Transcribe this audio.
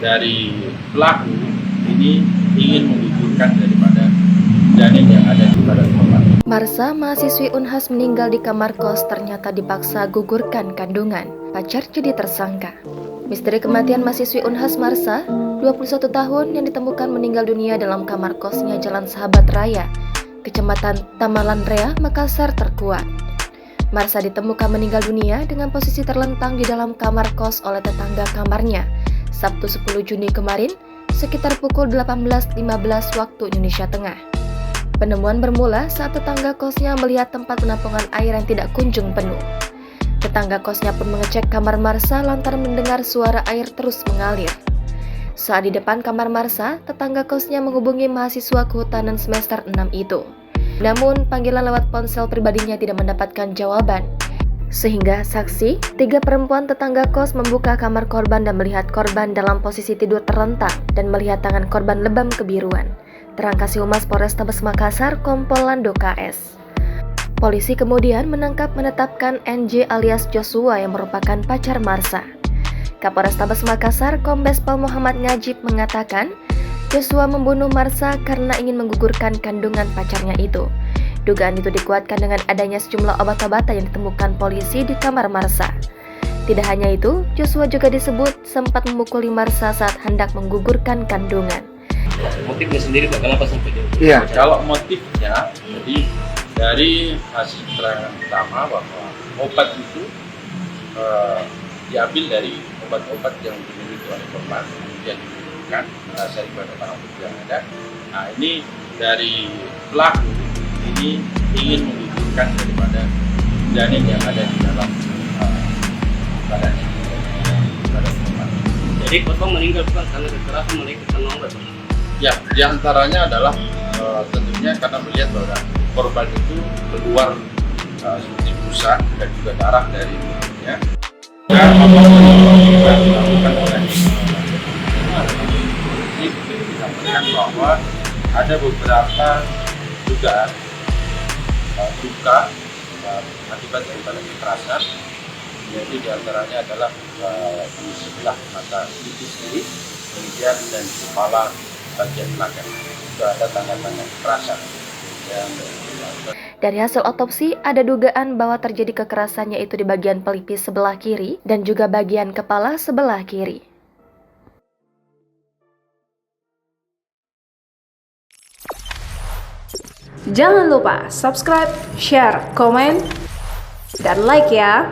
dari pelaku ini ingin menggugurkan daripada janin yang ada di badan korban. Marsha, mahasiswi Unhas meninggal di kamar kos, ternyata dipaksa gugurkan kandungan. Pacar jadi tersangka. Misteri kematian mahasiswi Unhas Marsha, 21 tahun, yang ditemukan meninggal dunia dalam kamar kosnya Jalan Sahabat Raya, Kecamatan Tamalan Rea, Makassar terkuat. Marsha ditemukan meninggal dunia dengan posisi terlentang di dalam kamar kos oleh tetangga kamarnya Sabtu 10 Juni kemarin sekitar pukul 18.15 waktu Indonesia Tengah. Penemuan bermula saat tetangga kosnya melihat tempat penampungan air yang tidak kunjung penuh. Tetangga kosnya pun mengecek kamar Marsha lantaran mendengar suara air terus mengalir. Saat di depan kamar Marsha, tetangga kosnya menghubungi mahasiswa kehutanan semester 6 itu. Namun, panggilan lewat ponsel pribadinya tidak mendapatkan jawaban. Sehingga saksi, 3 perempuan tetangga kos membuka kamar korban dan melihat korban dalam posisi tidur terlentang dan melihat tangan korban lebam kebiruan. Terang Kasih-Humas Polrestabes Makassar, Kompol Lando KS. Polisi kemudian menetapkan NJ alias Joshua yang merupakan pacar Marsha. Kapolrestabes Makassar, Kombes Pol Muhammad Ngajib mengatakan, Joshua membunuh Marsha karena ingin menggugurkan kandungan pacarnya itu. Dugaan itu dikuatkan dengan adanya sejumlah obat-obatan yang ditemukan polisi di kamar Marsha. Tidak hanya itu, Joshua juga disebut sempat memukuli Marsha saat hendak menggugurkan kandungan. Motifnya sendiri Pak, kenapa sampai dia? Iya, kalau motifnya, jadi dari hasil keterangan pertama bahwa obat itu diambil dari obat-obat yang dimiliki oleh korban, kemudian diberikan dari barang bukti yang ada. Nah, ini dari pelaku ini ingin menggugurkan daripada janin yang ada di dalam badannya, badan korban. Jadi korban meninggal bukan karena kekerasan, melainkan karena obat. Ya, diantaranya adalah tentunya karena melihat bahwa korban itu keluar seperti busa dan juga darah dari mulutnya. Dan dilakukan oleh polisi disampaikan bahwa ada beberapa dugaan luka akibat daripada kekerasan, yaitu diantaranya adalah di sebelah mata kiri, kemudian dan di kepala bagian belakang juga ada tanda-tanda kekerasan yang dilakukan. Dari hasil otopsi, ada dugaan bahwa terjadi kekerasannya itu di bagian pelipis sebelah kiri dan juga bagian kepala sebelah kiri. Jangan lupa subscribe, share, komen, dan like ya!